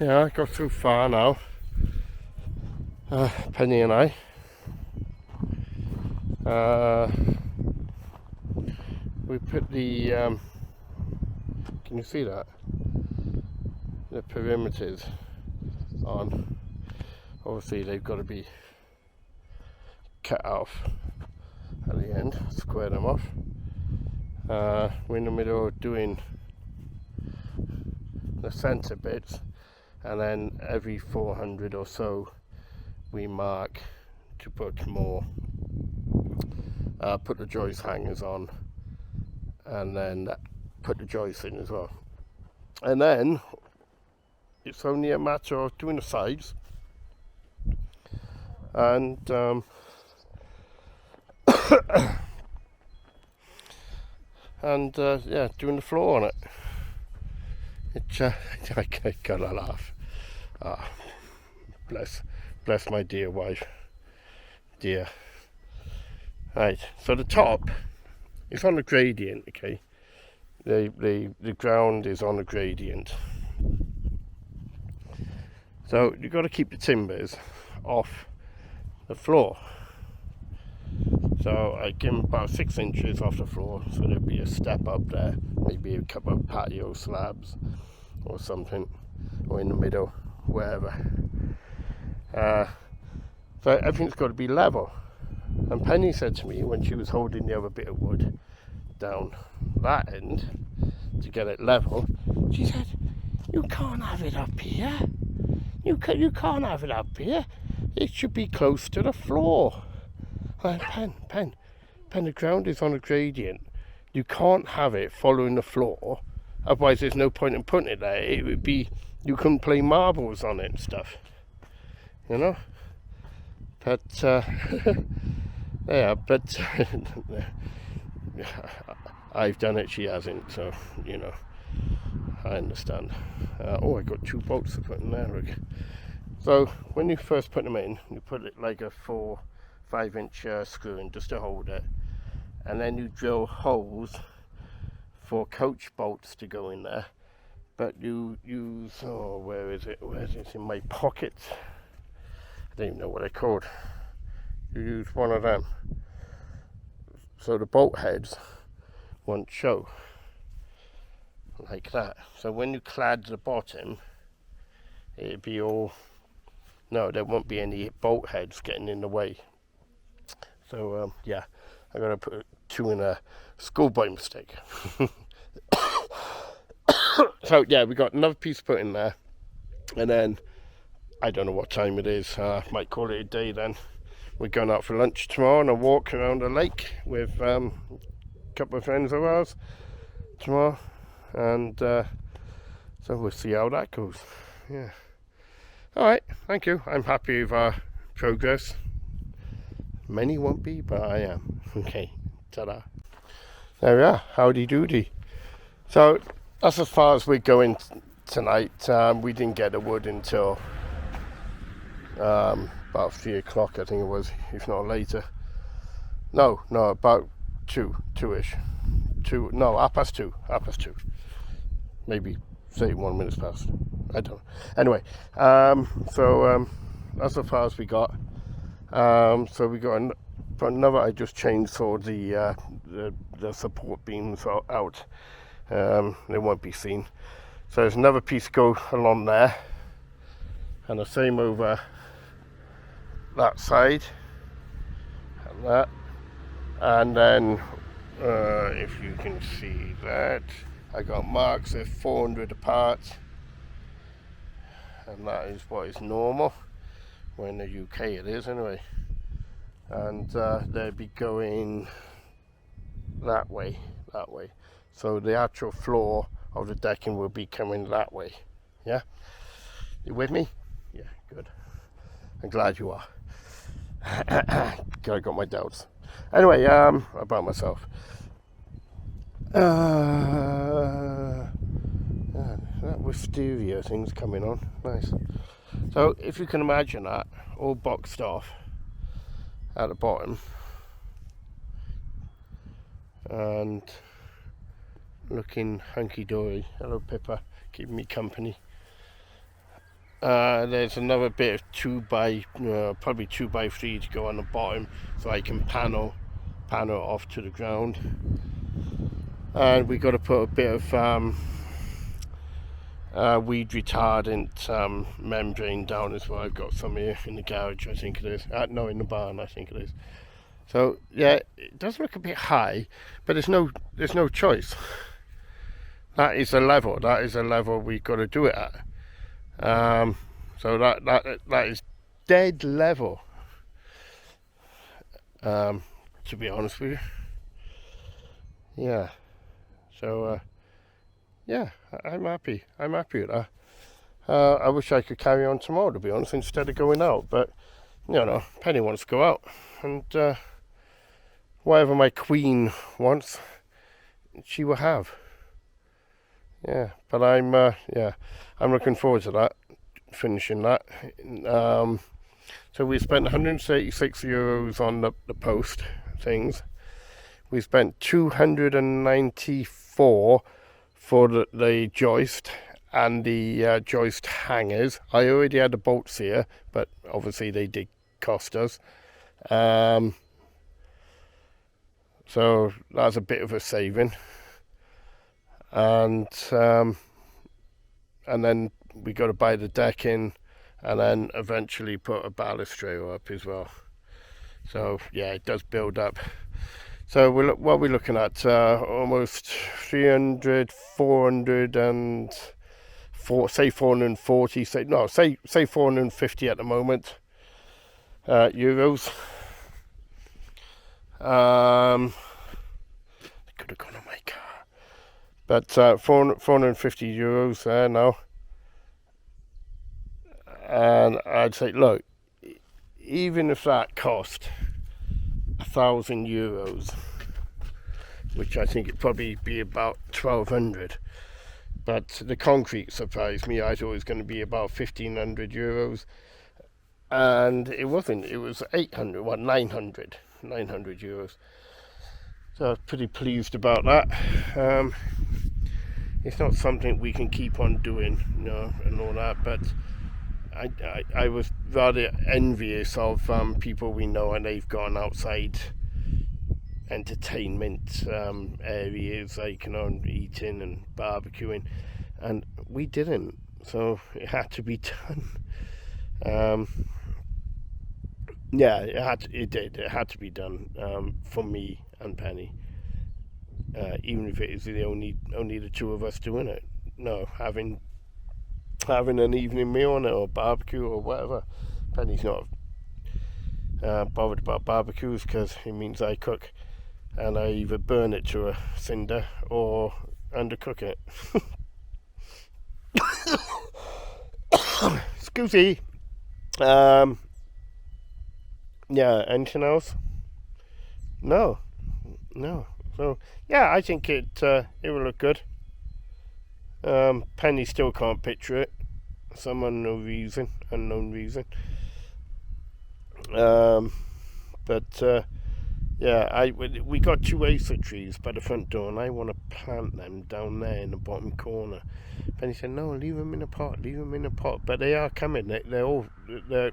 Yeah, I got so far now. Penny and I. We put the, can you see that? The perimeters on. Obviously they've got to be cut off at the end, square them off. We're in the middle of doing the centre bits, and then every 400 or so we mark to put more, put the joist hangers on, and then put the joist in as well. And then it's only a matter of doing the sides and yeah, doing the floor on it. I gotta laugh. Bless my dear wife. Dear. Right, so the top is on a gradient, okay? The ground is on a gradient. So you've got to keep the timbers off the floor. So I give them about 6 inches off the floor, so there'll be a step up there, maybe a couple of patio slabs or something, or in the middle, wherever. So everything's got to be level. And Penny said to me when she was holding the other bit of wood down that end to get it level, she said, "You can't have it up here. You can't have it up here. It should be close to the floor." Pen, the ground is on a gradient. You can't have it following the floor, otherwise there's no point in putting it there. It would be, you couldn't play marbles on it and stuff, you know. But yeah, but I've done it, she hasn't, so you know, I understand. Oh, I got 2 bolts to put in there. Look. So when you first put them in, you put it like a 4-5 inch screw in just to hold it, and then you drill holes for coach bolts to go in there. But you use, oh, where is it? It's in my pocket. I don't even know what they're called. You use one of them, so the bolt heads won't show like that. So when you clad the bottom, it'd be all, no, there won't be any bolt heads getting in the way. So yeah, I'm gonna put 2 in a schoolboy mistake. So yeah, we got another piece put in there, and then I don't know what time it is. Might call it a day then. We're going out for lunch tomorrow and a walk around the lake with a couple of friends of ours tomorrow, and so we'll see how that goes. Yeah. All right, thank you. I'm happy with our progress. Many won't be, but I am. Okay, ta-da. There we are, howdy doody. So that's as far as we're going tonight. We didn't get the wood until about 3 o'clock, I think it was, if not later. No, about 2-ish. 2:30. Maybe 31 minutes past. I don't know. Anyway, so that's as far as we got. So we got another. I just chainsawed the support beams out. They won't be seen. So there's another piece go along there, and the same over that side, and that, and then if you can see that, I got marks of 400 apart, and that is what is normal. Well, in the UK it is anyway. And they'd be going that way. So the actual floor of the decking will be coming that way. Yeah? You with me? Yeah, good. I'm glad you are. I got my doubts. Anyway, about myself. That wisteria thing's coming on. Nice. So if you can imagine that, all boxed off at the bottom, and looking hunky-dory. Hello Pippa, keeping me company. There's another bit of probably 2x3 to go on the bottom, so I can panel off to the ground. And we got to put a bit of weed retardant membrane down as well. I've got some here in the garage, I think it is. No, in the barn, I think it is. So yeah, it does look a bit high, but there's no choice. That is a level. That is a level we've got to do it at. So that is dead level. To be honest with you. Yeah. So yeah, I'm happy. I'm happy with that. I wish I could carry on tomorrow, to be honest, instead of going out. But you know, Penny wants to go out, and whatever my queen wants, she will have. Yeah, but I'm looking forward to that, finishing that. So we spent 136 euros on the post things. We spent 294 for the joist and the joist hangers. I already had the bolts here, but obviously they did cost us. So that's a bit of a saving. And then we got to buy the decking, and then eventually put a balustrade up as well. So yeah, it does build up. So what we're looking at, almost 300, 400, and say 440. Say 450 at the moment. Euros. I could have gone on my car. But 450 euros there now. And I'd say, look, even if that cost 1,000 euros, which I think it'd probably be about 1,200, but the concrete surprised me. I thought it was going to be about 1,500 euros, and it wasn't. It was 900 euros. So I was pretty pleased about that. It's not something we can keep on doing, you know, and all that, but I was rather envious of people we know, and they've gone outside entertainment areas, like, you know, eating and barbecuing, and we didn't. So it had to be done. Yeah, it had to be done for me and Penny. Even if it is only the two of us doing it. No, having an evening meal on it, or barbecue or whatever. Penny's not bothered about barbecues, because it means I cook, and I either burn it to a cinder or undercook it. Excuse me. Yeah, anything else? No. So yeah, I think it will look good. Penny still can't picture it, some unknown reason. But yeah, we got 2 acer trees by the front door, and I want to plant them down there in the bottom corner. Penny said, no, leave them in a pot. But they are coming. The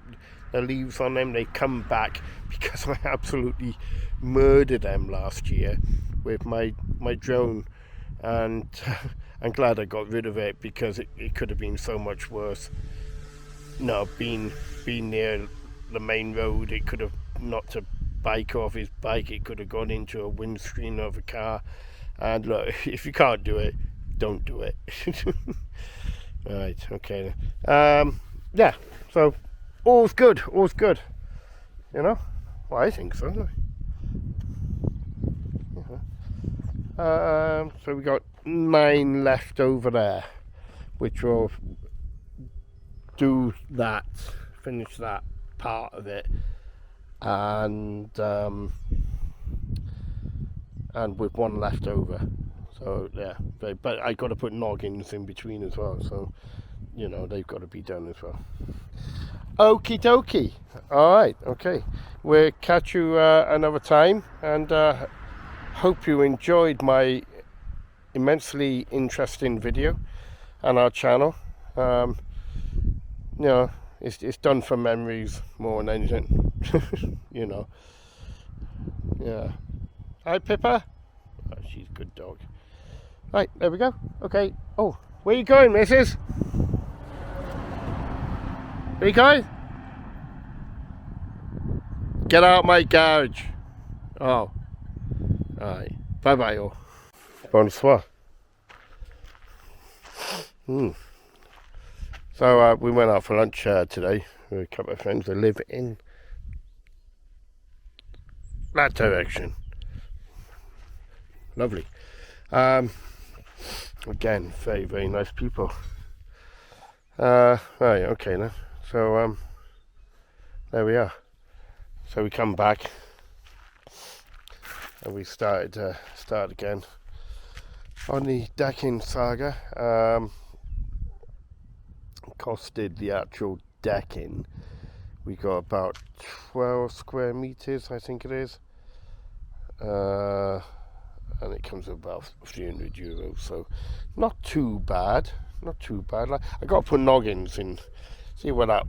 leaves on them, they come back, because I absolutely murdered them last year with my drone, and I'm glad I got rid of it, because it could have been so much worse. No, being near the main road, it could have knocked a bike off his bike. It could have gone into a windscreen of a car. And look, if you can't do it, don't do it. Right, okay. Yeah, so all's good. You know? Well, I think so. So we got 9 left over there, which will do that, finish that part of it, and with 1 left over. So yeah, but I got to put noggins in between as well, so you know, they've got to be done as well. Okie dokie. All right, okay, we'll catch you another time, and hope you enjoyed my immensely interesting video on our channel. you know, it's done for memories more than anything. You know. Yeah. Hi, Pippa. Oh, she's a good dog. Right, there we go. Okay. Oh, where you going, missus? Where you going? Get out my garage. Oh. Alright. Bye-bye, all. Bonsoir. So we went out for lunch today with a couple of friends that live in that direction. Lovely. Again, very, very nice people. Right, okay then. So there we are. So we come back and we start again on the decking saga. Costed the actual decking. We got about 12 square meters, I think it is. And it comes to about €300, so not too bad. Not too bad. Like, I got to put noggins in. See where that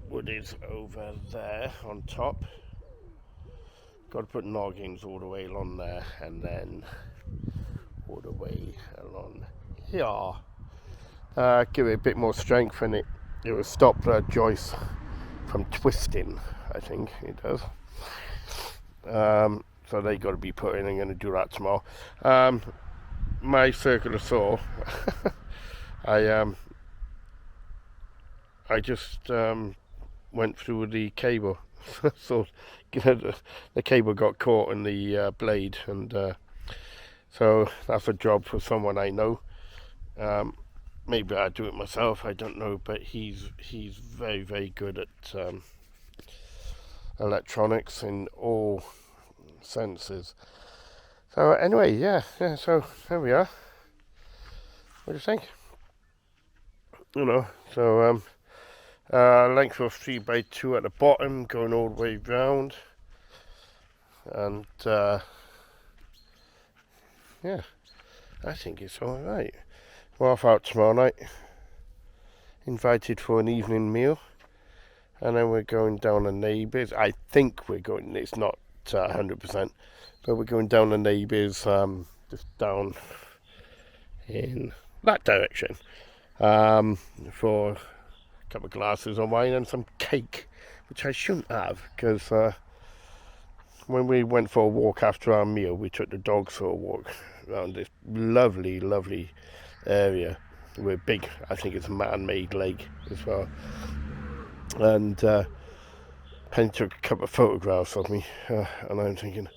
wood is over there on top. Got to put noggins all the way along there, and then all the way along here. Give it a bit more strength, and it will stop the joist from twisting. I think it does. So they got to be put in. I'm going to do that tomorrow. My circular saw. I just went through the cable. So the cable got caught in the blade, and so that's a job for someone I know. Maybe I'd do it myself, I don't know, but he's very, very good at electronics in all senses. So anyway, yeah, so there we are. What do you think? You know, so length of 3x2 at the bottom, going all the way round, and yeah, I think it's all right. We're off out tomorrow night. Invited for an evening meal, and then we're going down to Neighbours. I think we're going. It's not 100%, but we're going down to Neighbours, just down in that direction, for a couple of glasses of wine and some cake, which I shouldn't have, because when we went for a walk after our meal, we took the dogs for a walk around this lovely, lovely area. We're big, I think it's a man-made lake as well, and Penny took a couple of photographs of me, and I'm thinking,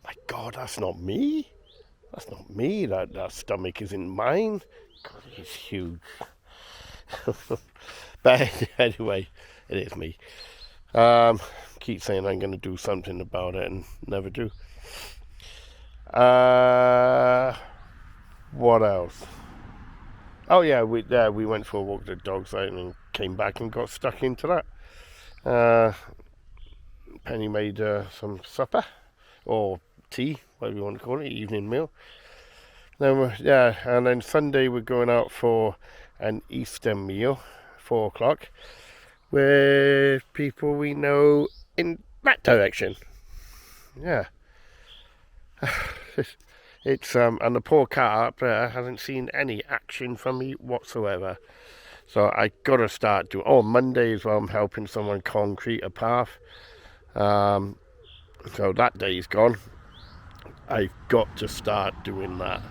my God, that's not me. That stomach isn't mine. God, it's huge. But anyway, it is me. Keep saying I'm going to do something about it and never do. What else? Oh yeah, we went for a walk with the dogs out and came back and got stuck into that. Penny made some supper or tea, whatever you want to call it, evening meal. Then and then Sunday we're going out for an Easter meal, 4:00, with people we know in that direction. Yeah. It's and the poor car up there hasn't seen any action from me whatsoever. So I gotta start doing. Oh, Monday as well, I'm helping someone concrete a path. So that day's gone. I've got to start doing that.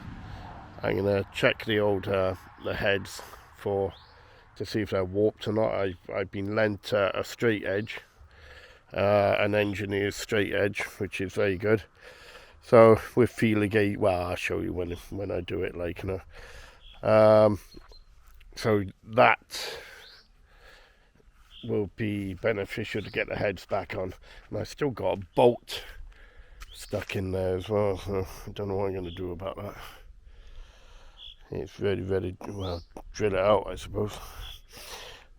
I'm gonna check the old the heads to see if they're warped or not. I've been lent a straight edge, an engineer's straight edge, which is very good. So with feeler gauge, well, I'll show you when I do it, like, you know. So that will be beneficial to get the heads back on. And I still got a bolt stuck in there as well, so I don't know what I'm going to do about that. It's very, very, well, drill it out, I suppose.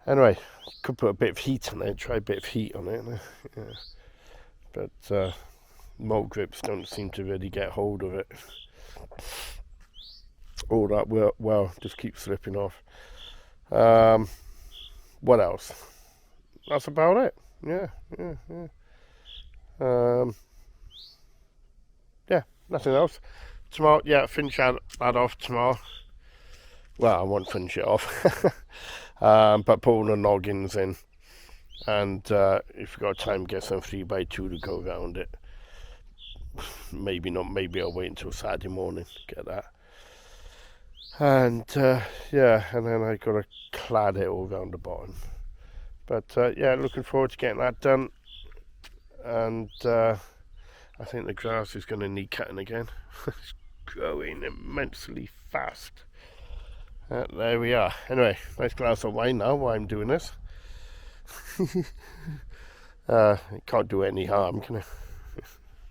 Anyway, could put a bit of heat on it, try a bit of heat on it. Yeah. But mold grips don't seem to really get hold of it. All that well just keeps slipping off. what else? That's about it. Yeah, yeah, yeah. Um, yeah, nothing else. Tomorrow, yeah, finish that off tomorrow. Well, I won't finish it off, but put all the noggins in, and if you've got time, get some 3x2 to go around it. Maybe not. Maybe I'll wait until Saturday morning to get that. And yeah, and then I gotta clad it all around the bottom. But yeah, looking forward to getting that done. And I think the grass is going to need cutting again. It's growing immensely fast. There we are. Anyway, nice glass of wine now while I'm doing this. It can't do any harm, can it?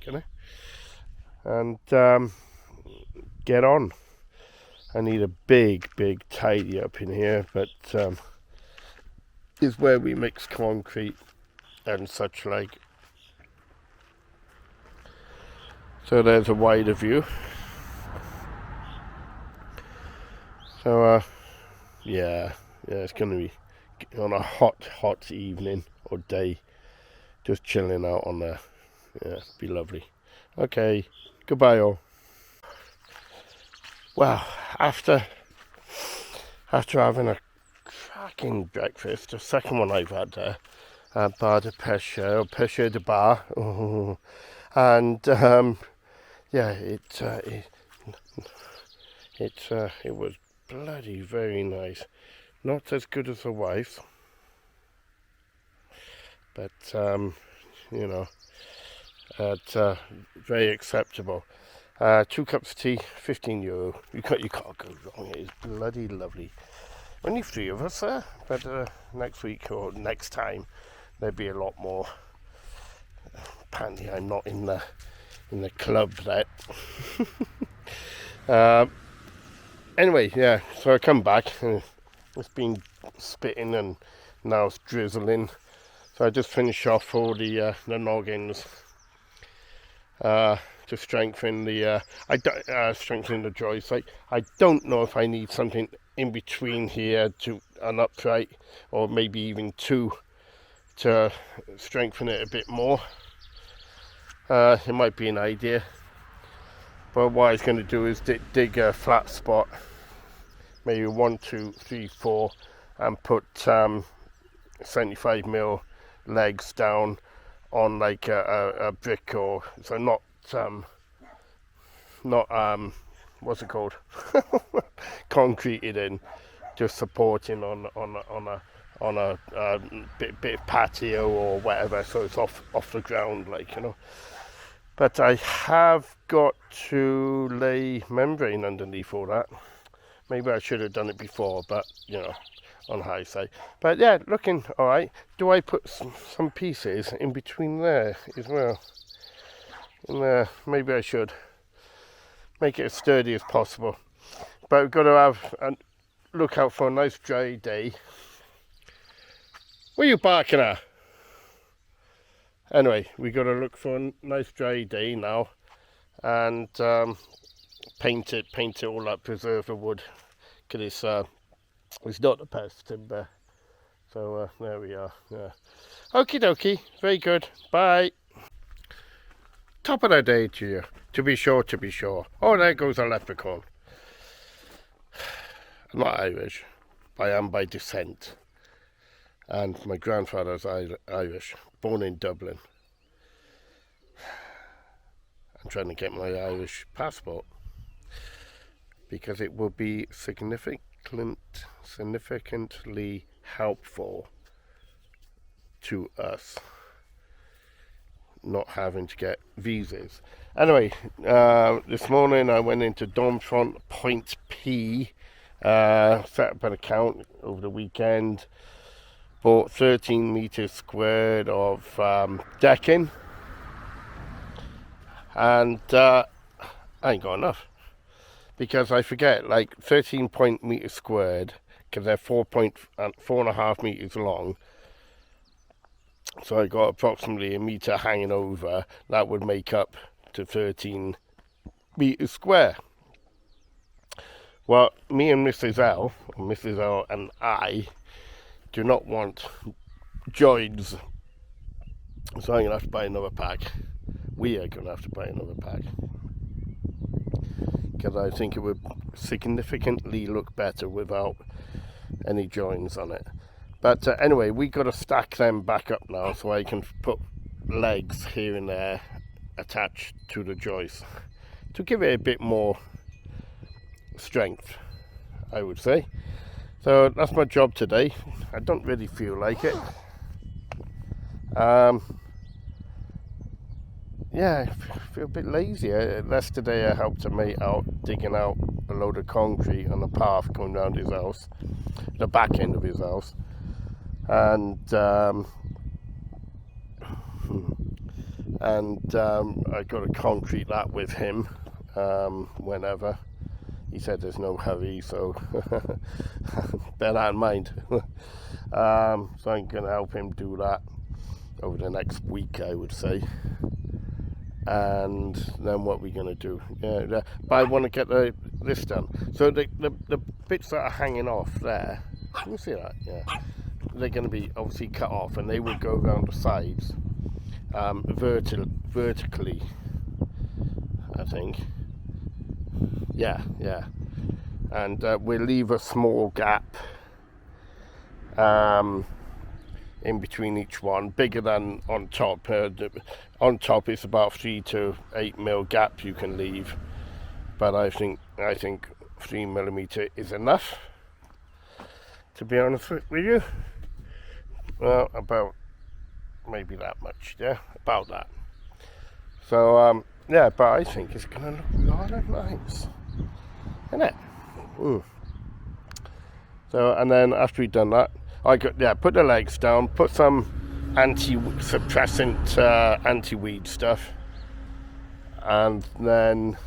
Can I? And get on. I need a big tidy up in here, but is where we mix concrete and such like. So there's a wider view. So yeah, it's going to be on a hot evening or day, just chilling out on there. Yeah, be lovely. Okay, goodbye all. Well, after having a cracking breakfast, the second one I've had there, bar de pêche, or pêche de bar, and yeah, it was bloody very nice. Not as good as the wife's, but you know, it's very acceptable. 2 cups of tea, €15. You can't go wrong. It is bloody lovely. Only 3 of us there, but next week or next time there'll be a lot more. Apparently, I'm not in the club yet. Anyway, yeah. So I come back and it's been spitting and now it's drizzling. So I just finish off all the noggins. To strengthen the strengthen the joist. I don't know if I need something in between here to an upright, or maybe even 2 to strengthen it a bit more. It might be an idea, but what I was going to do is dig a flat spot, maybe 1, 2, 3, 4, and put 75mm legs down on like a brick, or so not what's it called, concreted in, just supporting on a bit of patio or whatever, so it's off the ground, like, you know. But I have got to lay membrane underneath all that. Maybe I should have done it before, but you know, on hindsight. But yeah, looking all right. Do I put some pieces in between there as well? In there, maybe I should make it as sturdy as possible. But we've got to have a look out for a nice dry day. What are you barking at? Anyway, we got to look for a nice dry day now, and paint it all up, preserve the wood, because it's not the best timber. So there we are. Yeah. Okie dokie, very good. Bye. Top of the day to you. To be sure. Oh, there goes a leprechaun. I'm not Irish. I am by descent. And my grandfather's Irish, born in Dublin. I'm trying to get my Irish passport because it will be significantly helpful to us not having to get visas. Anyway, this morning I went into Domfront Point P, set up an account over the weekend, bought 13 meters squared of decking, and I ain't got enough, because I forget, like 13 meters squared, because they're 4.5 meters long. So I got approximately a meter hanging over. That would make up to 13 meters square. Well, me and Mrs. L and I do not want joins, so I'm going to have to buy another pack. We are going to have to buy another pack, because I think it would significantly look better without any joins on it. But anyway, we got to stack them back up now, so I can put legs here and there attached to the joist to give it a bit more strength, I would say. So that's my job today. I don't really feel like it. Yeah, I feel a bit lazy. Yesterday I helped a mate out digging out a load of concrete on a path going around his house, the back end of his house, and I got to concrete that with him whenever. He said there's no hurry, so bear that in mind. So I'm going to help him do that over the next week, I would say. And then what we're going to do? Yeah, but I want to get this done. So the bits that are hanging off there, can you see that? Yeah, they're going to be obviously cut off, and they will go around the sides vertically, I think. Yeah, and we'll leave a small gap in between each one, bigger than on top. On top it's about 3 to 8 mil gap you can leave, but I think 3mm is enough, to be honest with you. Well, about maybe that much, yeah, about that. So yeah, but I think it's gonna look rather nice, isn't it? So, and then after we've done that, put the legs down, put some anti-suppressant, anti-weed stuff, and then,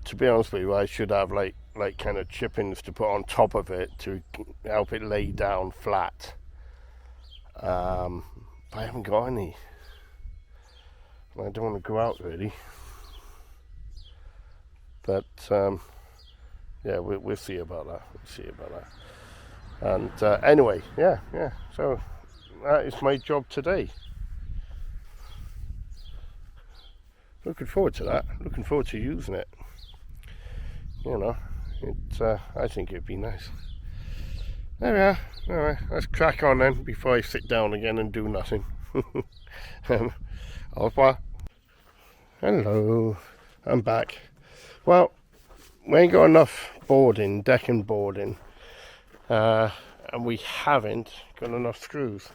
to be honest with you, I should have like kind of chippings to put on top of it to help it lay down flat. But I haven't got any. I don't want to go out really. But yeah, we'll see about that. And anyway, yeah. So that is my job today. Looking forward to that. Looking forward to using it. You know, I think it'd be nice. There we are. All right, let's crack on then before I sit down again and do nothing. Au revoir. Hello, I'm back. Well, we ain't got enough decking boarding, and we haven't got enough screws.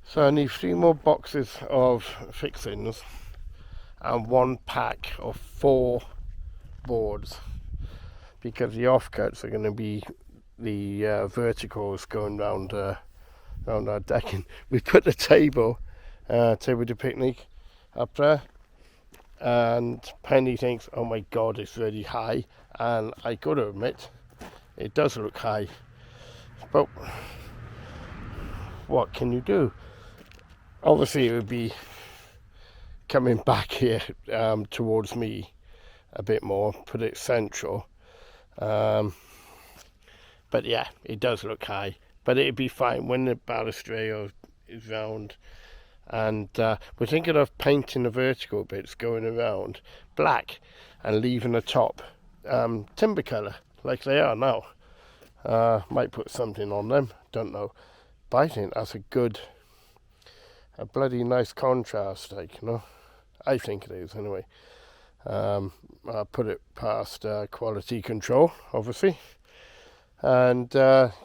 So I need 3 more boxes of fixings and 1 pack of 4 boards, because the offcuts are going to be the verticals going round our decking. We put the table to picnic up there, and Penny thinks, oh my god, it's really high, and I gotta admit it does look high, but what can you do? Obviously it would be coming back here towards me a bit more, put it central, but yeah, it does look high, but it'd be fine when the balustrade is round. And we're thinking of painting the vertical bits going around black and leaving the top timber colour like they are now. Might put something on them, don't know, but I think that's a bloody nice contrast, like, you know. I think it is anyway. I'll put it past quality control, obviously. And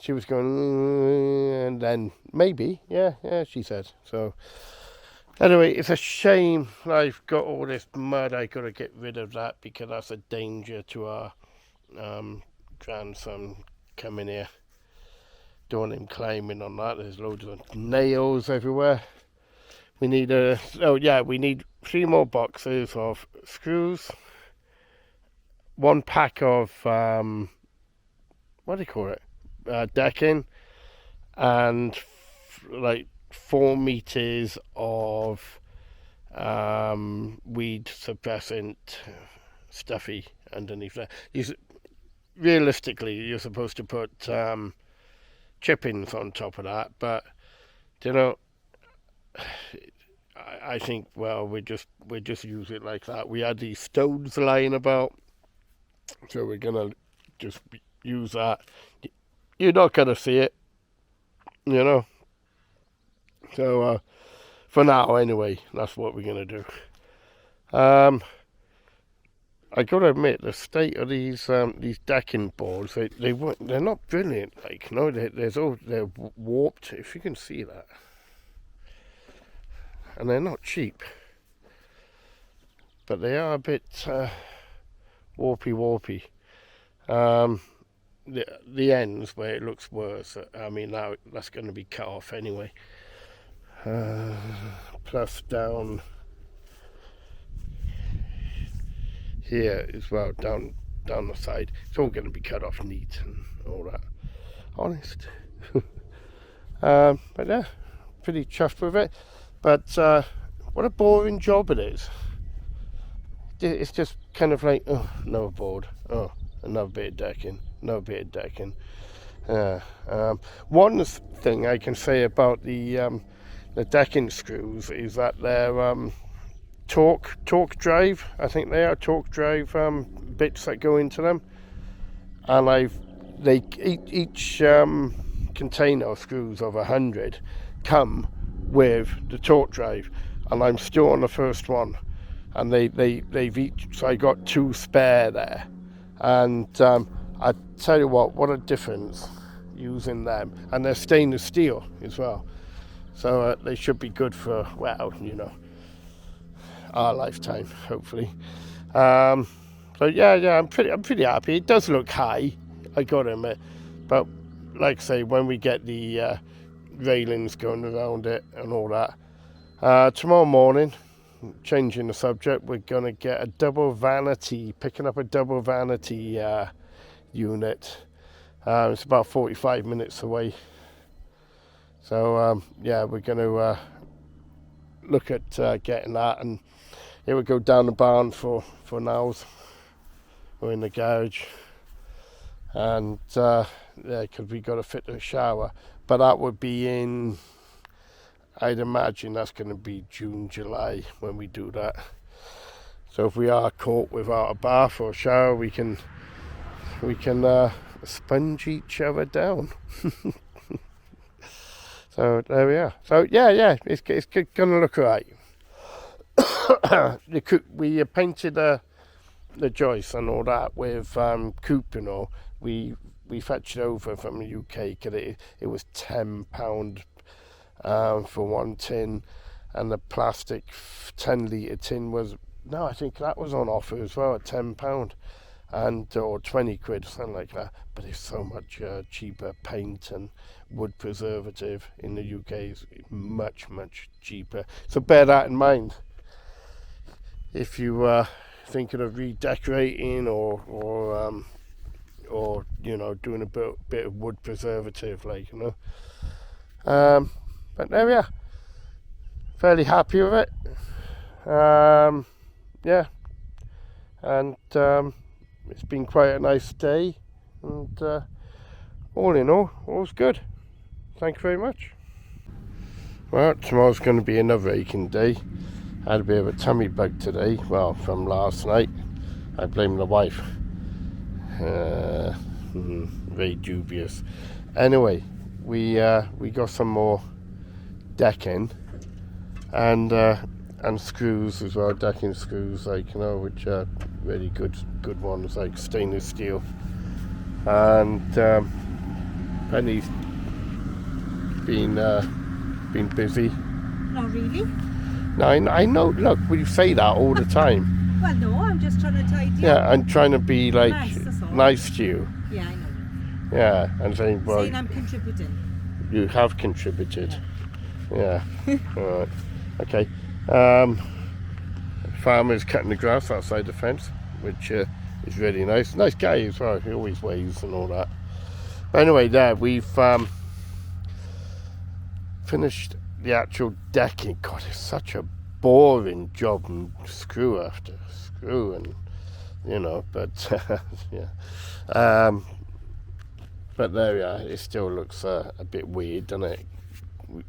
she was going, and then maybe, yeah, she said. So anyway, it's a shame I've got all this mud. I got to get rid of that, because that's a danger to our grandson coming here. Don't want him climbing on that. There's loads of nails everywhere. We need we need 3 more boxes of screws, 1 pack of what do you call it? Decking, and like 4 meters of weed suppressant stuffy underneath there. Realistically, you're supposed to put chippings on top of that, but you know, I think we just use it like that. We had these stones lying about, so we're gonna just use that. You're not gonna see it, you know. So for now, anyway, that's what we're gonna do. I gotta admit, the state of these decking boards, they're not brilliant. Like, no, they're warped. If you can see that, and they're not cheap, but they are a bit warpy. The ends where it looks worse. I mean, now that's going to be cut off anyway. Plus down here as well, down the side. It's all going to be cut off neat and all that. Honest. But yeah, pretty chuffed with it. But what a boring job it is. It's just kind of like, oh, another board. Oh, another bit of decking. Another bit of decking. One thing I can say about the decking screws is that they're torque drive. I think they are torque drive bits that go into them, and each container of screws of 100 come with the torque drive, and I'm still on the first one, and they've each, so I got 2 spare there, and I tell you what a difference using them, and they're stainless steel as well, so they should be good for, well, you know, our lifetime, hopefully. So yeah, I'm pretty happy. It does look high, I gotta admit, but like I say, when we get the railings going around it and all that, tomorrow morning, changing the subject, we're gonna get picking up a double vanity unit. It's about 45 minutes away, so yeah, we're gonna look at getting that, and it would go down the barn for nows. We're in the garage, and yeah, because we got to fit the shower, but that would be in, I'd imagine that's going to be June, July when we do that. So if we are caught without a bath or shower, we can sponge each other down. So there we are. So yeah, it's gonna look alright. We painted the joists and all that with coop, you know. We fetched it over from the UK because it was £10 for one tin, and the plastic 10-litre tin was, no, I think that was on offer as well at £10 or 20 quid, something like that. But it's so much cheaper. Paint and wood preservative in the UK is much cheaper. So bear that in mind if you thinking of redecorating or you know, doing a bit of wood preservative, like, you know. But there we are. Fairly happy with it. Yeah, and it's been quite a nice day, and all in all, all's good. Thank you very much. Well, tomorrow's going to be another aching day. I had a bit of a tummy bug today, well, from last night. I blame the wife. Very dubious. Anyway, we got some more decking and screws as well, decking screws, like, you know, which are really good ones, like stainless steel. And Penny's been busy. Not really. No, I know. Look, we say that all the time. Well, no, I'm just trying to tidy up. Yeah, I'm trying to be like nice to you. Yeah, I know. Yeah, and saying, well, saying I'm contributing. You have contributed. Yeah. All right. Okay. Farmer's cutting the grass outside the fence, which is really nice. Nice guy as well. He always waves and all that. But anyway, there we've finished the actual decking. God, it's such a boring job, and screw after screw, and you know. But yeah. But there we are. It still looks a bit weird, doesn't it? We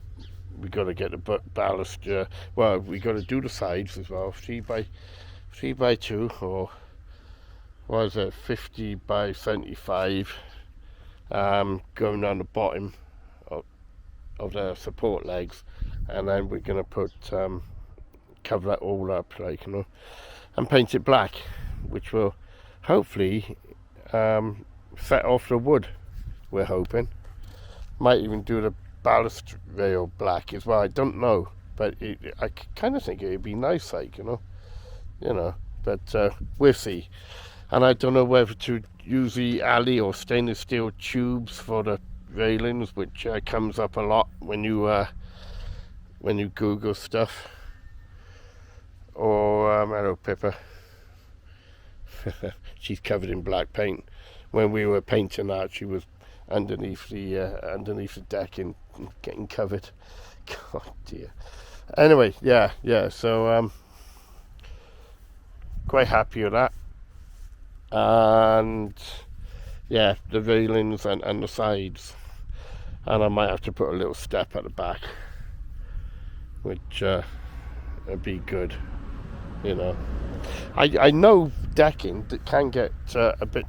got to get the baluster. Well, we got to do the sides as well. 3x2, or what is it? 50x75. Going on the bottom of the support legs, and then we're gonna put cover that all up, like, you know, and paint it black, which will hopefully set off the wood. We're hoping. Might even do the ballast rail black as well. I don't know, but I kind of think it'd be nice, like, you know. But we'll see. And I don't know whether to use the alley or stainless steel tubes for the railings, which comes up a lot when you Google stuff. Or hello, Pippa. She's covered in black paint. When we were painting that, she was underneath the decking, getting covered. God dear. Anyway, yeah. So quite happy with that. And yeah, the railings and the sides, and I might have to put a little step at the back, which would be good, you know. I know decking that can get a bit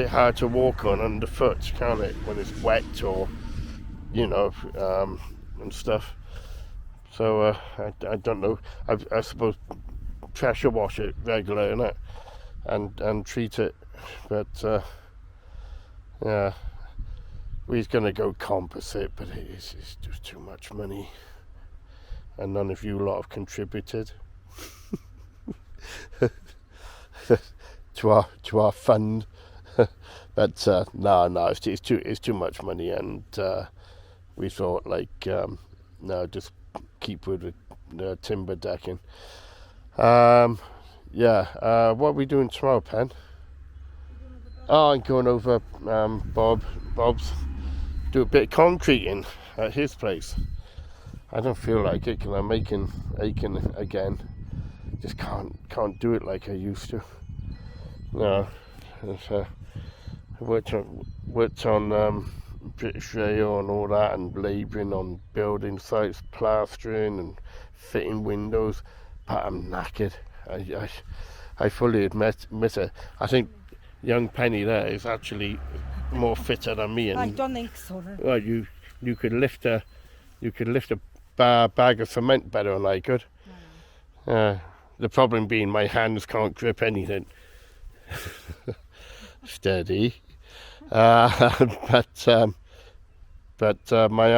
hard to walk on underfoot, can't it, when it's wet, or, you know, and stuff. So I don't know. I suppose pressure wash it regular, innit? And treat it, but yeah, we're gonna go composite, but it's just too much money, and none of you lot have contributed to our fund. But no, it's too much money, and we thought, like, no, just keep with the timber decking. Yeah, what are we doing tomorrow, Pen? Oh, I'm going over Bob's, do a bit of concreting at his place. I don't feel like it, because I'm aching again. Just can't do it like I used to. No, I worked on British Rail and all that, and labouring on building sites, plastering and fitting windows, but I'm knackered. I fully admit it. I think young Penny there is actually more fitter than me. And I don't think so. No. well, you could lift a bag of cement better than I could. The problem being my hands can't grip anything. Steady. But my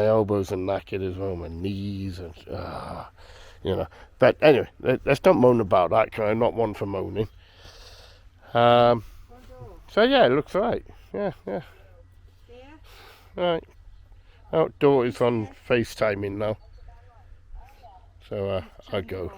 elbows are knackered as well. My knees and you know. But anyway, let's not moan about that, because I'm not one for moaning. So yeah, it looks alright. Yeah. Alright. Outdoor is on FaceTiming now. So I'll go.